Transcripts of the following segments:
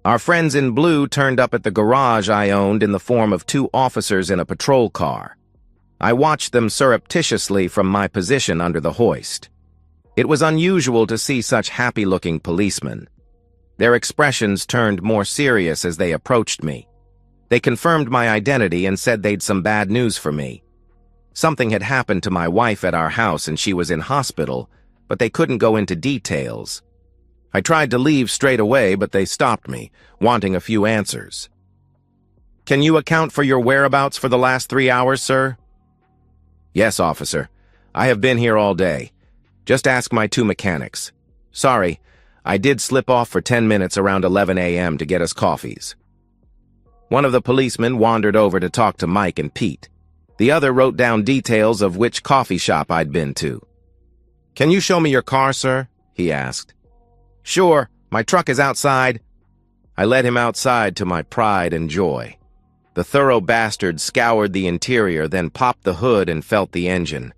Our friends in blue turned up at the garage I owned in the form of two officers in a patrol car. I watched them surreptitiously from my position under the hoist. It was unusual to see such happy-looking policemen. Their expressions turned more serious as they approached me. They confirmed my identity and said they'd some bad news for me. Something had happened to my wife at our house and she was in hospital, but they couldn't go into details. I tried to leave straight away, but they stopped me, wanting a few answers. "Can you account for your whereabouts for the last 3 hours, sir?" "Yes, officer. I have been here all day. Just ask my two mechanics. Sorry, I did slip off for 10 minutes around 11 a.m. to get us coffees." One of the policemen wandered over to talk to Mike and Pete. The other wrote down details of which coffee shop I'd been to. "Can you show me your car, sir?" he asked. "Sure, my truck is outside." I led him outside to my pride and joy. The thorough bastard scoured the interior, then popped the hood and felt the engine.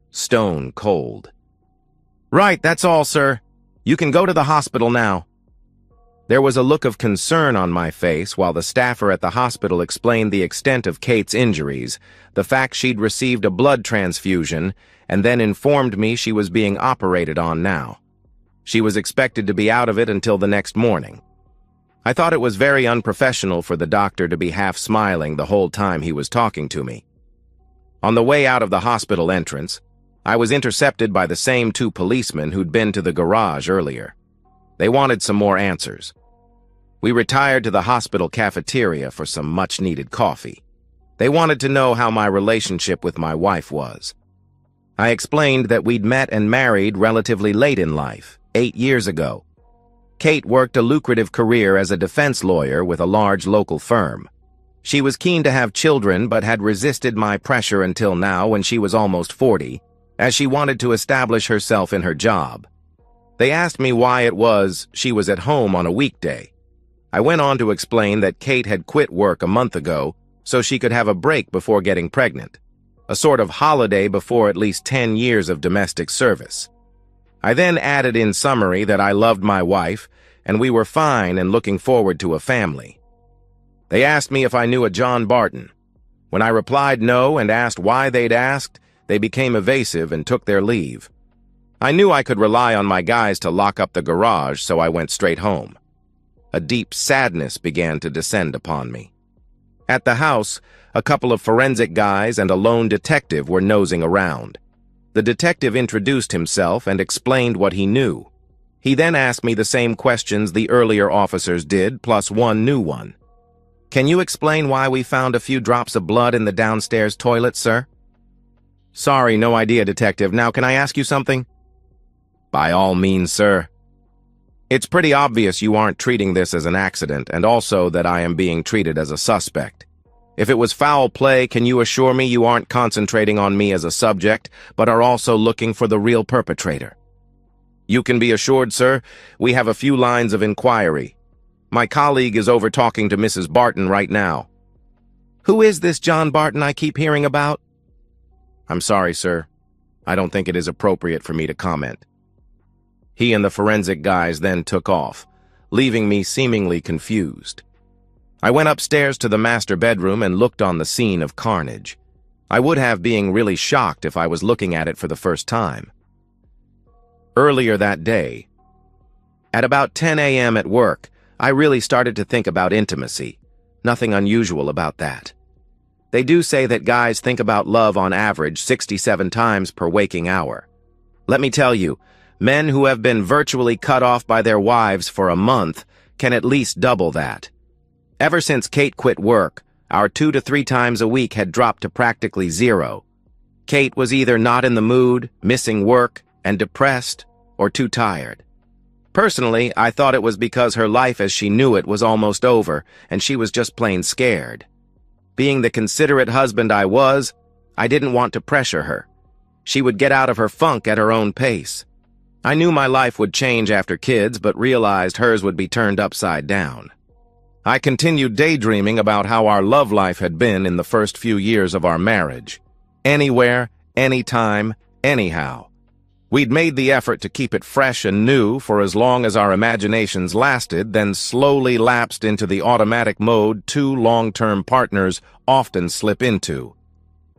Stone cold. "Right, that's all, sir. You can go to the hospital now." There was a look of concern on my face while the staffer at the hospital explained the extent of Kate's injuries, the fact she'd received a blood transfusion, and then informed me she was being operated on now. She was expected to be out of it until the next morning. I thought it was very unprofessional for the doctor to be half smiling the whole time he was talking to me. On the way out of the hospital entrance, I was intercepted by the same two policemen who'd been to the garage earlier. They wanted some more answers. We retired to the hospital cafeteria for some much-needed coffee. They wanted to know how my relationship with my wife was. I explained that we'd met and married relatively late in life, 8 years ago. Kate worked a lucrative career as a defense lawyer with a large local firm. She was keen to have children but had resisted my pressure until now when she was almost 40, as she wanted to establish herself in her job. They asked me why it was she was at home on a weekday. I went on to explain that Kate had quit work a month ago so she could have a break before getting pregnant, a sort of holiday before at least 10 years of domestic service. I then added in summary that I loved my wife and we were fine and looking forward to a family. They asked me if I knew a John Barton. When I replied no and asked why they'd asked, they became evasive and took their leave. I knew I could rely on my guys to lock up the garage, so I went straight home. A deep sadness began to descend upon me. At the house, a couple of forensic guys and a lone detective were nosing around. The detective introduced himself and explained what he knew. He then asked me the same questions the earlier officers did, plus one new one. "Can you explain why we found a few drops of blood in the downstairs toilet, sir?" "Sorry, no idea, detective. Now, can I ask you something?" "By all means, sir." "It's pretty obvious you aren't treating this as an accident, and also that I am being treated as a suspect. If it was foul play, can you assure me you aren't concentrating on me as a subject, but are also looking for the real perpetrator?" "You can be assured, sir, we have a few lines of inquiry. My colleague is over talking to Mrs. Barton right now." "Who is this John Barton I keep hearing about?" "I'm sorry, sir. I don't think it is appropriate for me to comment." He and the forensic guys then took off, leaving me seemingly confused. I went upstairs to the master bedroom and looked on the scene of carnage. I would have been really shocked if I was looking at it for the first time. Earlier that day, at about 10 a.m. at work, I really started to think about intimacy. Nothing unusual about that. They do say that guys think about love on average 67 times per waking hour. Let me tell you, men who have been virtually cut off by their wives for a month can at least double that. Ever since Kate quit work, our 2 to 3 times a week had dropped to practically 0. Kate was either not in the mood, missing work, and depressed, or too tired. Personally, I thought it was because her life as she knew it was almost over, and she was just plain scared. Being the considerate husband I was, I didn't want to pressure her. She would get out of her funk at her own pace. I knew my life would change after kids, but realized hers would be turned upside down. I continued daydreaming about how our love life had been in the first few years of our marriage. Anywhere, anytime, anyhow. We'd made the effort to keep it fresh and new for as long as our imaginations lasted, then slowly lapsed into the automatic mode two long-term partners often slip into.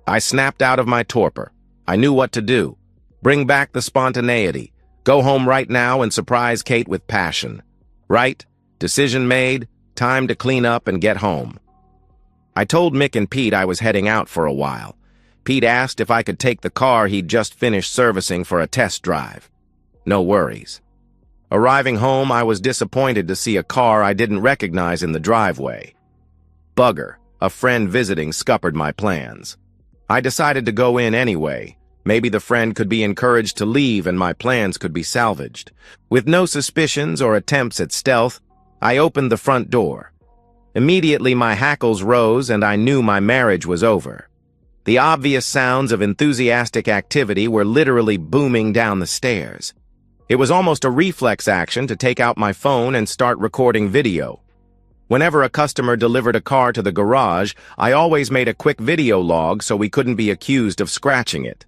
I snapped out of my torpor. I knew what to do. Bring back the spontaneity. Go home right now and surprise Kate with passion. Right? Decision made. Time to clean up and get home. I told Mick and Pete I was heading out for a while. Pete asked if I could take the car he'd just finished servicing for a test drive. No worries. Arriving home, I was disappointed to see a car I didn't recognize in the driveway. Bugger, a friend visiting, scuppered my plans. I decided to go in anyway. Maybe the friend could be encouraged to leave and my plans could be salvaged. With no suspicions or attempts at stealth, I opened the front door. Immediately my hackles rose and I knew my marriage was over. The obvious sounds of enthusiastic activity were literally booming down the stairs. It was almost a reflex action to take out my phone and start recording video. Whenever a customer delivered a car to the garage, I always made a quick video log so we couldn't be accused of scratching it.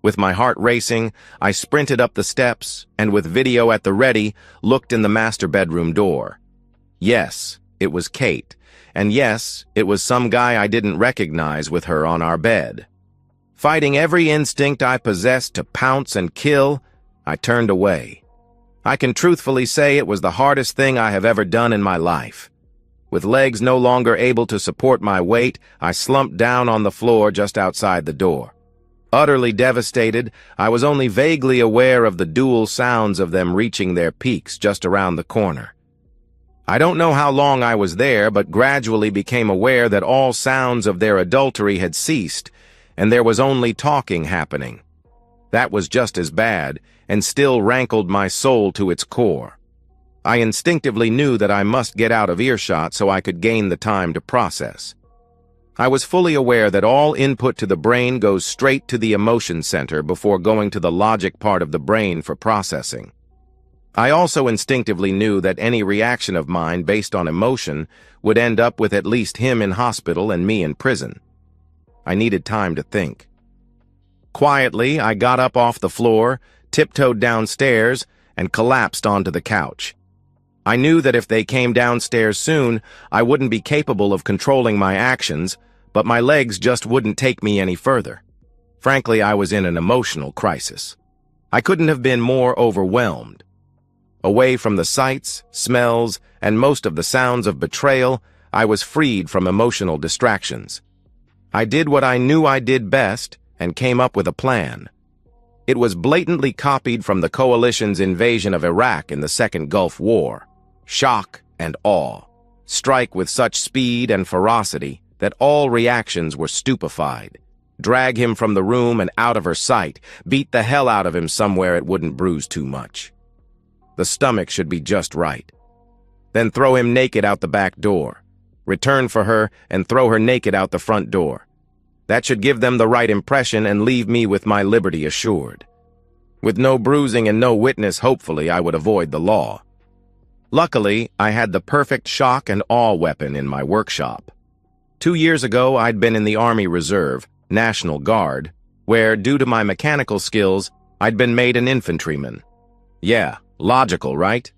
With my heart racing, I sprinted up the steps and with video at the ready, looked in the master bedroom door. Yes, it was Kate. And yes, it was some guy I didn't recognize with her on our bed. Fighting every instinct I possessed to pounce and kill, I turned away. I can truthfully say it was the hardest thing I have ever done in my life. With legs no longer able to support my weight, I slumped down on the floor just outside the door. Utterly devastated, I was only vaguely aware of the dual sounds of them reaching their peaks just around the corner. I don't know how long I was there, but gradually became aware that all sounds of their adultery had ceased, and there was only talking happening. That was just as bad, and still rankled my soul to its core. I instinctively knew that I must get out of earshot so I could gain the time to process. I was fully aware that all input to the brain goes straight to the emotion center before going to the logic part of the brain for processing. I also instinctively knew that any reaction of mine based on emotion would end up with at least him in hospital and me in prison. I needed time to think. Quietly, I got up off the floor, tiptoed downstairs, and collapsed onto the couch. I knew that if they came downstairs soon, I wouldn't be capable of controlling my actions, but my legs just wouldn't take me any further. Frankly, I was in an emotional crisis. I couldn't have been more overwhelmed. Away from the sights, smells, and most of the sounds of betrayal, I was freed from emotional distractions. I did what I knew I did best and came up with a plan. It was blatantly copied from the coalition's invasion of Iraq in the Second Gulf War. Shock and awe. Strike with such speed and ferocity that all reactions were stupefied. Drag him from the room and out of her sight. Beat the hell out of him somewhere it wouldn't bruise too much. The stomach should be just right. Then throw him naked out the back door. Return for her and throw her naked out the front door. That should give them the right impression and leave me with my liberty assured. With no bruising and no witness, hopefully, I would avoid the law. Luckily, I had the perfect shock and awe weapon in my workshop. 2 years ago, I'd been in the Army Reserve, National Guard, where, due to my mechanical skills, I'd been made an infantryman. Yeah, logical, right?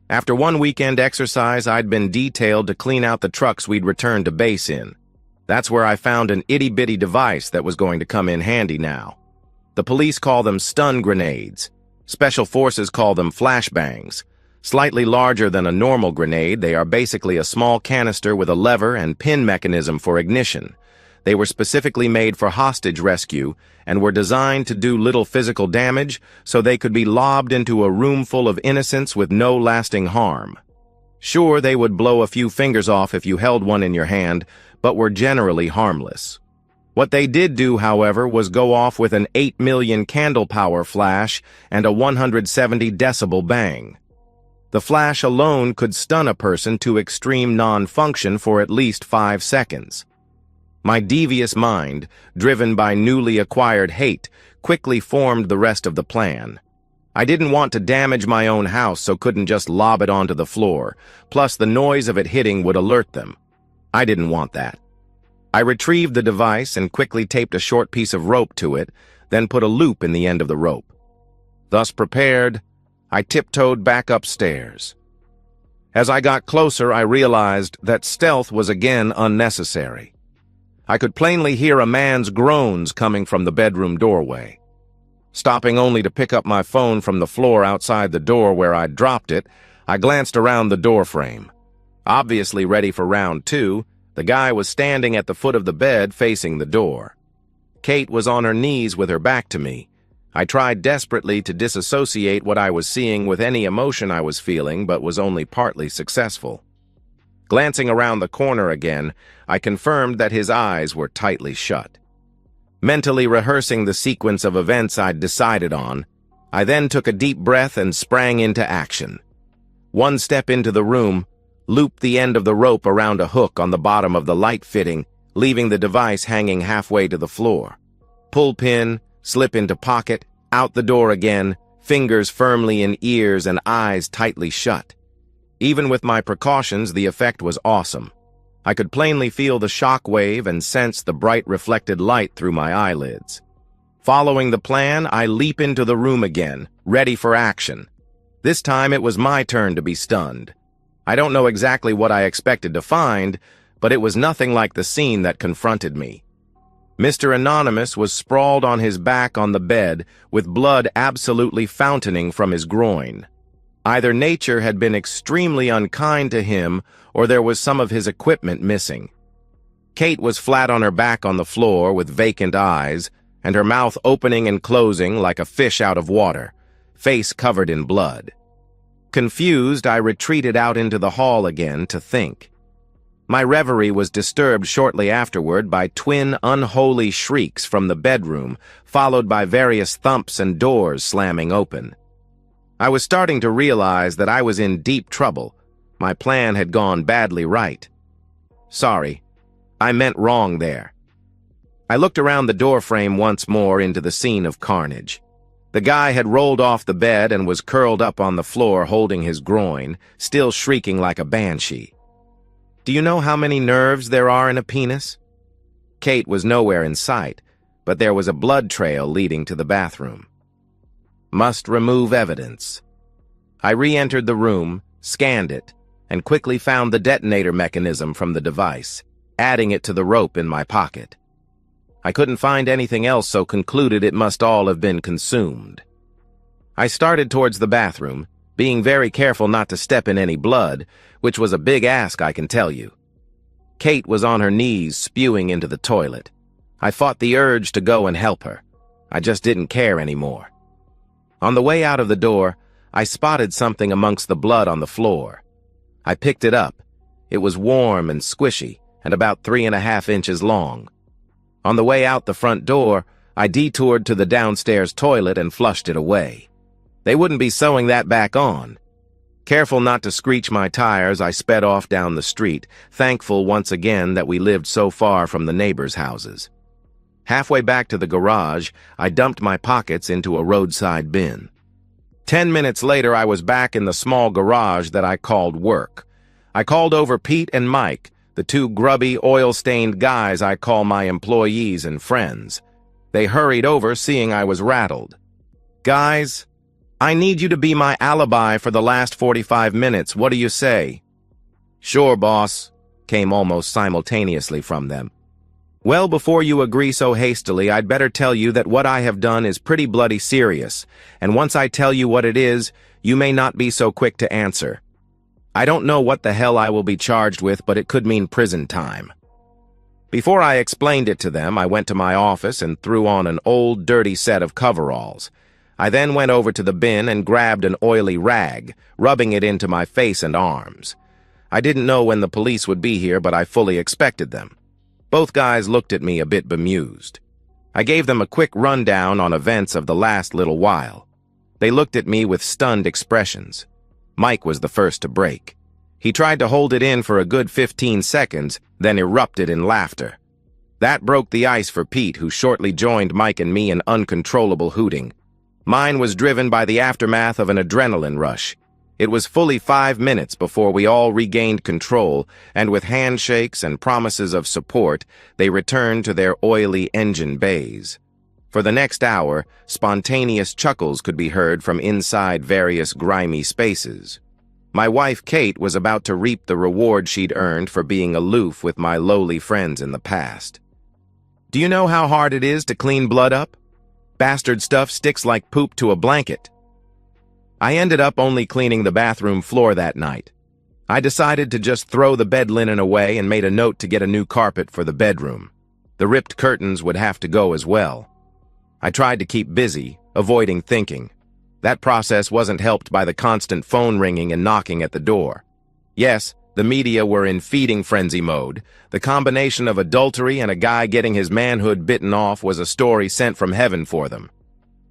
After one weekend exercise, I'd been detailed to clean out the trucks we'd returned to base in. That's where I found an itty-bitty device that was going to come in handy now. The police call them stun grenades. Special forces call them flashbangs. Slightly larger than a normal grenade, they are basically a small canister with a lever and pin mechanism for ignition. They were specifically made for hostage rescue and were designed to do little physical damage so they could be lobbed into a room full of innocents with no lasting harm. Sure, they would blow a few fingers off if you held one in your hand, but were generally harmless. What they did do, however, was go off with an 8 million candle power flash and a 170 decibel bang. The flash alone could stun a person to extreme non-function for at least 5 seconds. My devious mind, driven by newly acquired hate, quickly formed the rest of the plan. I didn't want to damage my own house, so couldn't just lob it onto the floor, plus the noise of it hitting would alert them. I didn't want that. I retrieved the device and quickly taped a short piece of rope to it, then put a loop in the end of the rope. Thus prepared, I tiptoed back upstairs. As I got closer, I realized that stealth was again unnecessary. I could plainly hear a man's groans coming from the bedroom doorway. Stopping only to pick up my phone from the floor outside the door where I'd dropped it, I glanced around the doorframe. Obviously ready for round two, the guy was standing at the foot of the bed facing the door. Kate was on her knees with her back to me. I tried desperately to disassociate what I was seeing with any emotion I was feeling, but was only partly successful. Glancing around the corner again, I confirmed that his eyes were tightly shut. Mentally rehearsing the sequence of events I'd decided on, I then took a deep breath and sprang into action. One step into the room, looped the end of the rope around a hook on the bottom of the light fitting, leaving the device hanging halfway to the floor. Pull pin, slip into pocket, out the door again, fingers firmly in ears and eyes tightly shut. Even with my precautions, the effect was awesome. I could plainly feel the shock wave and sense the bright reflected light through my eyelids. Following the plan, I leap into the room again, ready for action. This time it was my turn to be stunned. I don't know exactly what I expected to find, but it was nothing like the scene that confronted me. Mr. Anonymous was sprawled on his back on the bed, with blood absolutely fountaining from his groin. Either nature had been extremely unkind to him, or there was some of his equipment missing. Kate was flat on her back on the floor with vacant eyes, and her mouth opening and closing like a fish out of water, face covered in blood. Confused, I retreated out into the hall again to think. My reverie was disturbed shortly afterward by twin unholy shrieks from the bedroom, followed by various thumps and doors slamming open. I was starting to realize that I was in deep trouble. My plan had gone badly right. Sorry, I meant wrong there. I looked around the doorframe once more into the scene of carnage. The guy had rolled off the bed and was curled up on the floor holding his groin, still shrieking like a banshee. Do you know how many nerves there are in a penis? Kate was nowhere in sight, but there was a blood trail leading to the bathroom. Must remove evidence. I re-entered the room, scanned it, and quickly found the detonator mechanism from the device, adding it to the rope in my pocket. I couldn't find anything else, so concluded it must all have been consumed. I started towards the bathroom, being very careful not to step in any blood, which was a big ask, I can tell you. Kate was on her knees, spewing into the toilet. I fought the urge to go and help her. I just didn't care anymore. On the way out of the door, I spotted something amongst the blood on the floor. I picked it up. It was warm and squishy, and about 3.5 inches long. On the way out the front door, I detoured to the downstairs toilet and flushed it away. They wouldn't be sewing that back on. Careful not to screech my tires, I sped off down the street, thankful once again that we lived so far from the neighbors' houses. Halfway back to the garage, I dumped my pockets into a roadside bin. 10 minutes later, I was back in the small garage that I called work. I called over Pete and Mike, the two grubby, oil-stained guys I call my employees and friends. They hurried over, seeing I was rattled. Guys, I need you to be my alibi for the last 45 minutes. What do you say? Sure, boss, came almost simultaneously from them. Well, before you agree so hastily, I'd better tell you that what I have done is pretty bloody serious, and once I tell you what it is, you may not be so quick to answer. I don't know what the hell I will be charged with, but it could mean prison time. Before I explained it to them, I went to my office and threw on an old, dirty set of coveralls. I then went over to the bin and grabbed an oily rag, rubbing it into my face and arms. I didn't know when the police would be here, but I fully expected them. Both guys looked at me a bit bemused. I gave them a quick rundown on events of the last little while. They looked at me with stunned expressions. Mike was the first to break. He tried to hold it in for a good 15 seconds, then erupted in laughter. That broke the ice for Pete, who shortly joined Mike and me in uncontrollable hooting. Mine was driven by the aftermath of an adrenaline rush. It was fully 5 minutes before we all regained control, and with handshakes and promises of support, they returned to their oily engine bays. For the next hour, spontaneous chuckles could be heard from inside various grimy spaces. My wife, Kate, was about to reap the reward she'd earned for being aloof with my lowly friends in the past. Do you know how hard it is to clean blood up? Bastard stuff sticks like poop to a blanket. I ended up only cleaning the bathroom floor that night. I decided to just throw the bed linen away and made a note to get a new carpet for the bedroom. The ripped curtains would have to go as well. I tried to keep busy, avoiding thinking. That process wasn't helped by the constant phone ringing and knocking at the door. Yes, the media were in feeding frenzy mode. The combination of adultery and a guy getting his manhood bitten off was a story sent from heaven for them.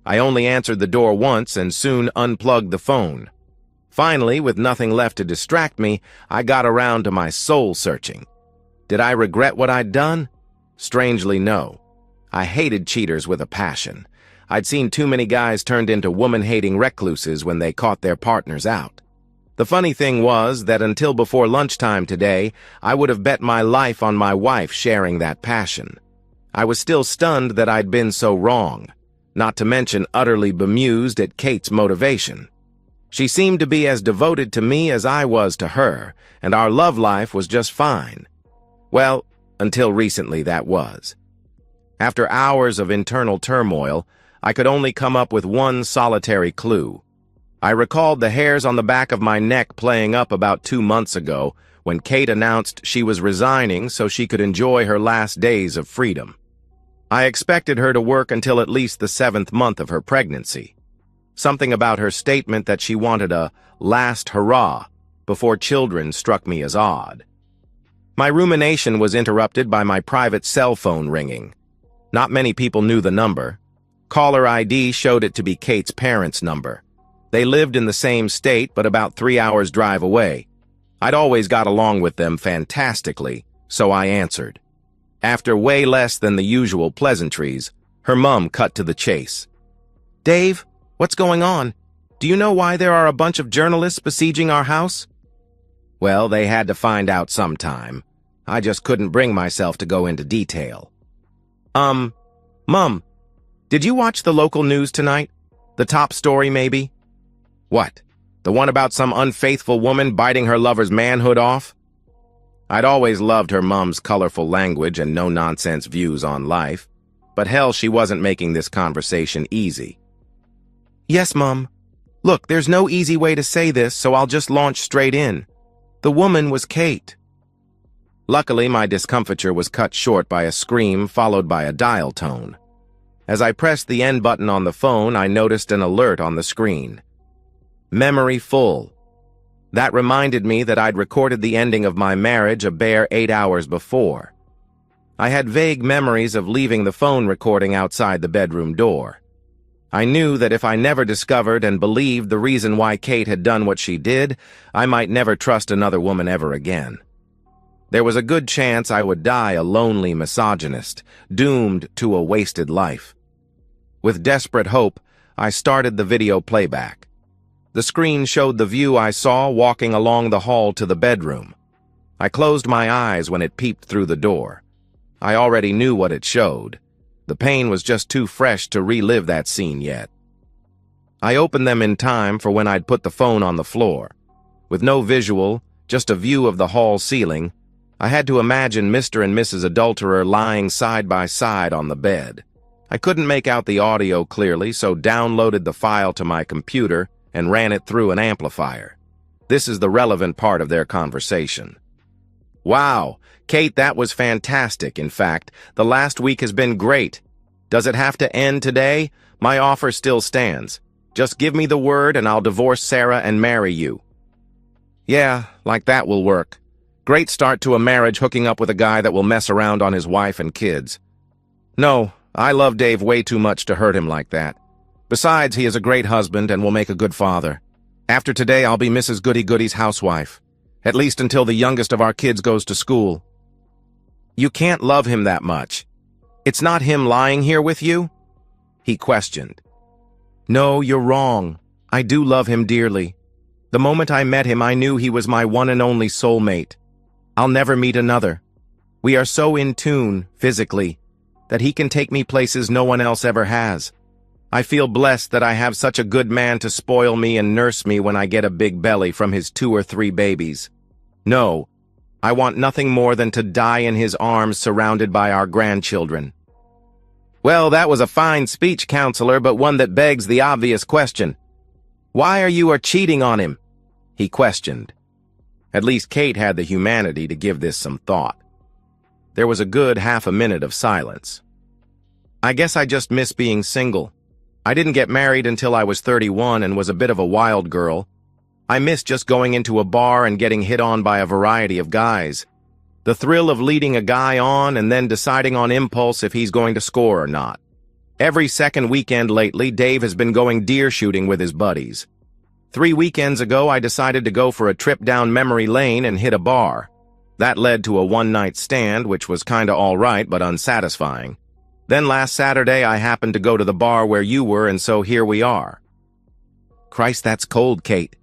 I only answered the door once and soon unplugged the phone. Finally, with nothing left to distract me, I got around to my soul-searching. Did I regret what I'd done? Strangely, no. I hated cheaters with a passion. I'd seen too many guys turned into woman-hating recluses when they caught their partners out. The funny thing was that until before lunchtime today, I would have bet my life on my wife sharing that passion. I was still stunned that I'd been so wrong, not to mention utterly bemused at Kate's motivation. She seemed to be as devoted to me as I was to her, and our love life was just fine. Well, until recently that was. After hours of internal turmoil, I could only come up with one solitary clue. I recalled the hairs on the back of my neck playing up about 2 months ago when Kate announced she was resigning so she could enjoy her last days of freedom. I expected her to work until at least the 7th month of her pregnancy. Something about her statement that she wanted a last hurrah before children struck me as odd. My rumination was interrupted by my private cell phone ringing. Not many people knew the number. Caller ID showed it to be Kate's parents' number. They lived in the same state, but about 3 hours' drive away. I'd always got along with them fantastically, so I answered. After way less than the usual pleasantries, her mum cut to the chase. "Dave, what's going on? Do you know why there are a bunch of journalists besieging our house?" Well, they had to find out sometime. I just couldn't bring myself to go into detail. Mum, did you watch the local news tonight? The top story, maybe? What? The one about some unfaithful woman biting her lover's manhood off? I'd always loved her mum's colorful language and no-nonsense views on life, but hell, she wasn't making this conversation easy. Yes, Mum. Look, there's no easy way to say this, so I'll just launch straight in. The woman was Kate. Luckily, my discomfiture was cut short by a scream followed by a dial tone. As I pressed the end button on the phone, I noticed an alert on the screen. Memory full. That reminded me that I'd recorded the ending of my marriage a bare 8 hours before. I had vague memories of leaving the phone recording outside the bedroom door. I knew that if I never discovered and believed the reason why Kate had done what she did, I might never trust another woman ever again. There was a good chance I would die a lonely misogynist, doomed to a wasted life. With desperate hope, I started the video playback. The screen showed the view I saw walking along the hall to the bedroom. I closed my eyes when it peeped through the door. I already knew what it showed. The pain was just too fresh to relive that scene yet. I opened them in time for when I'd put the phone on the floor. With no visual, just a view of the hall ceiling, I had to imagine Mr. and Mrs. Adulterer lying side by side on the bed. I couldn't make out the audio clearly, so downloaded the file to my computer and ran it through an amplifier. This is the relevant part of their conversation. Wow, Kate, that was fantastic. In fact, the last week has been great. Does it have to end today? My offer still stands. Just give me the word and I'll divorce Sarah and marry you. Yeah, like that will work. Great start to a marriage hooking up with a guy that will mess around on his wife and kids. No, I love Dave way too much to hurt him like that. Besides, he is a great husband and will make a good father. After today, I'll be Mrs. Goody-Goody's housewife. At least until the youngest of our kids goes to school. You can't love him that much. It's not him lying here with you? He questioned. No, you're wrong. I do love him dearly. The moment I met him, I knew he was my one and only soulmate. I'll never meet another. We are so in tune, physically, that he can take me places no one else ever has. I feel blessed that I have such a good man to spoil me and nurse me when I get a big belly from his 2 or 3 babies. No, I want nothing more than to die in his arms surrounded by our grandchildren." Well, that was a fine speech, counselor, but one that begs the obvious question. "Why are you cheating on him?" he questioned. At least Kate had the humanity to give this some thought. There was a good half a minute of silence. "I guess I just miss being single. I didn't get married until I was 31 and was a bit of a wild girl. I miss just going into a bar and getting hit on by a variety of guys. The thrill of leading a guy on and then deciding on impulse if he's going to score or not. Every second weekend lately, Dave has been going deer shooting with his buddies. 3 weekends ago, I decided to go for a trip down memory lane and hit a bar. That led to a one-night stand, which was kinda all right but unsatisfying. Then last Saturday, I happened to go to the bar where you were, and so here we are." "Christ, that's cold, Kate,"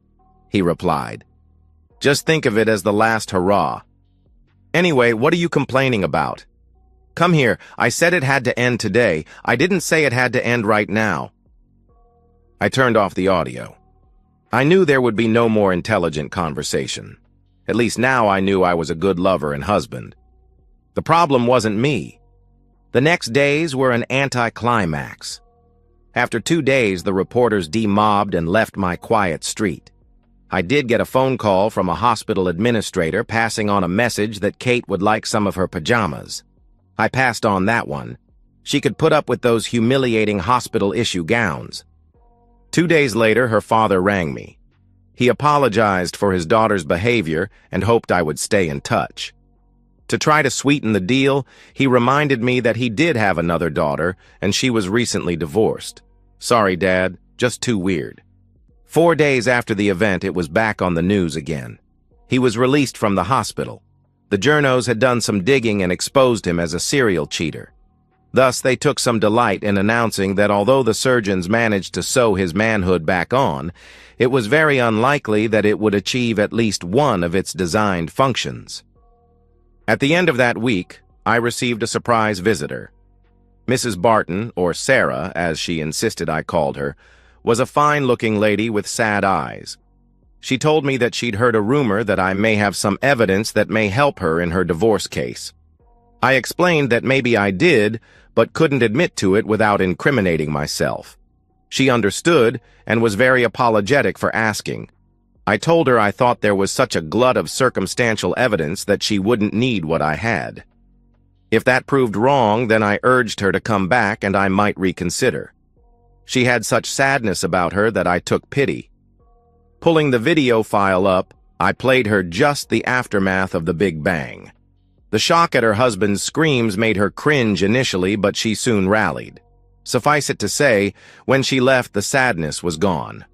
he replied. "Just think of it as the last hurrah. Anyway, what are you complaining about? Come here, I said it had to end today. I didn't say it had to end right now." I turned off the audio. I knew there would be no more intelligent conversation. At least now I knew I was a good lover and husband. The problem wasn't me. The next days were an anticlimax. After 2 days, the reporters demobbed and left my quiet street. I did get a phone call from a hospital administrator passing on a message that Kate would like some of her pajamas. I passed on that one. She could put up with those humiliating hospital-issue gowns. 2 days later, her father rang me. He apologized for his daughter's behavior and hoped I would stay in touch. To try to sweeten the deal, he reminded me that he did have another daughter and she was recently divorced. "Sorry, Dad, just too weird." 4 days after the event, it was back on the news again. He was released from the hospital. The journos had done some digging and exposed him as a serial cheater. Thus, they took some delight in announcing that although the surgeons managed to sew his manhood back on, it was very unlikely that it would achieve at least one of its designed functions. At the end of that week, I received a surprise visitor. Mrs. Barton, or Sarah, as she insisted I called her, was a fine-looking lady with sad eyes. She told me that she'd heard a rumor that I may have some evidence that may help her in her divorce case. I explained that maybe I did, but couldn't admit to it without incriminating myself. She understood and was very apologetic for asking. I told her I thought there was such a glut of circumstantial evidence that she wouldn't need what I had. If that proved wrong, then I urged her to come back and I might reconsider. She had such sadness about her that I took pity. Pulling the video file up, I played her just the aftermath of the Big Bang. The shock at her husband's screams made her cringe initially, but she soon rallied. Suffice it to say, when she left, the sadness was gone.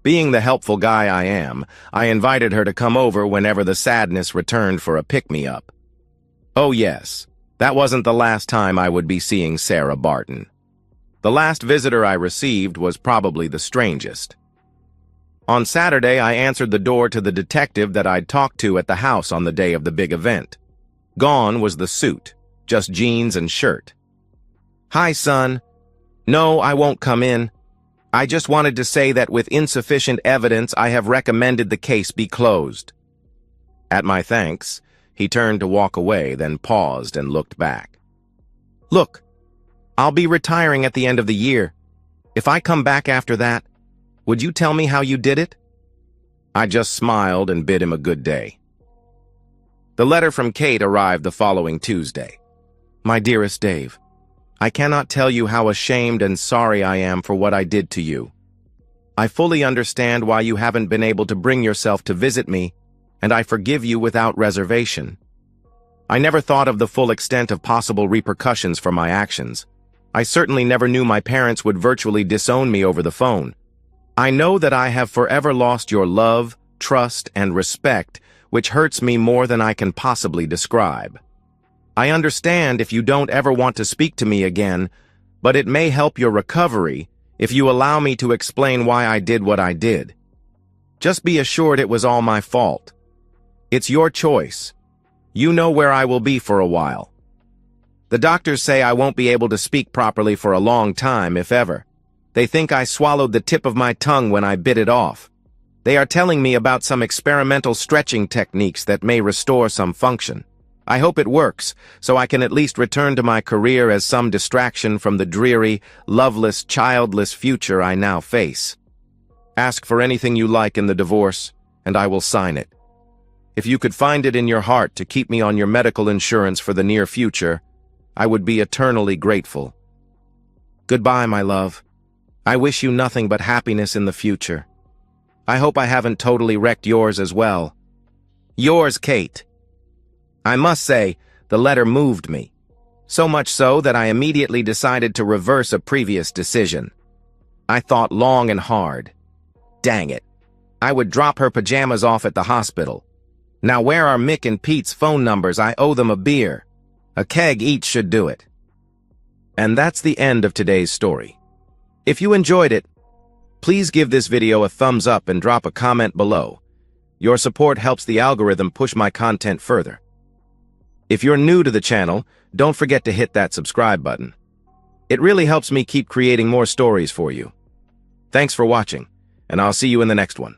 Being the helpful guy I am, I invited her to come over whenever the sadness returned for a pick-me-up. Oh yes, that wasn't the last time I would be seeing Sarah Barton. The last visitor I received was probably the strangest. On Saturday, I answered the door to the detective that I'd talked to at the house on the day of the big event. Gone was the suit, just jeans and shirt. "Hi, son. No, I won't come in. I just wanted to say that with insufficient evidence, I have recommended the case be closed." At my thanks, he turned to walk away, then paused and looked back. "Look, I'll be retiring at the end of the year. If I come back after that, would you tell me how you did it?" I just smiled and bid him a good day. The letter from Kate arrived the following Tuesday. "My dearest Dave, I cannot tell you how ashamed and sorry I am for what I did to you. I fully understand why you haven't been able to bring yourself to visit me, and I forgive you without reservation. I never thought of the full extent of possible repercussions for my actions. I certainly never knew my parents would virtually disown me over the phone. I know that I have forever lost your love, trust, and respect, which hurts me more than I can possibly describe. I understand if you don't ever want to speak to me again, but it may help your recovery if you allow me to explain why I did what I did. Just be assured it was all my fault. It's your choice. You know where I will be for a while. The doctors say I won't be able to speak properly for a long time, if ever. They think I swallowed the tip of my tongue when I bit it off. They are telling me about some experimental stretching techniques that may restore some function. I hope it works, so I can at least return to my career as some distraction from the dreary, loveless, childless future I now face. Ask for anything you like in the divorce, and I will sign it. If you could find it in your heart to keep me on your medical insurance for the near future, I would be eternally grateful. Goodbye, my love. I wish you nothing but happiness in the future. I hope I haven't totally wrecked yours as well. Yours, Kate. I must say, the letter moved me. So much so that I immediately decided to reverse a previous decision. I thought long and hard. Dang it. I would drop her pajamas off at the hospital. Now where are Mick and Pete's phone numbers? I owe them a beer. A keg each should do it. And that's the end of today's story. If you enjoyed it, please give this video a thumbs up and drop a comment below. Your support helps the algorithm push my content further. If you're new to the channel, don't forget to hit that subscribe button. It really helps me keep creating more stories for you. Thanks for watching, and I'll see you in the next one.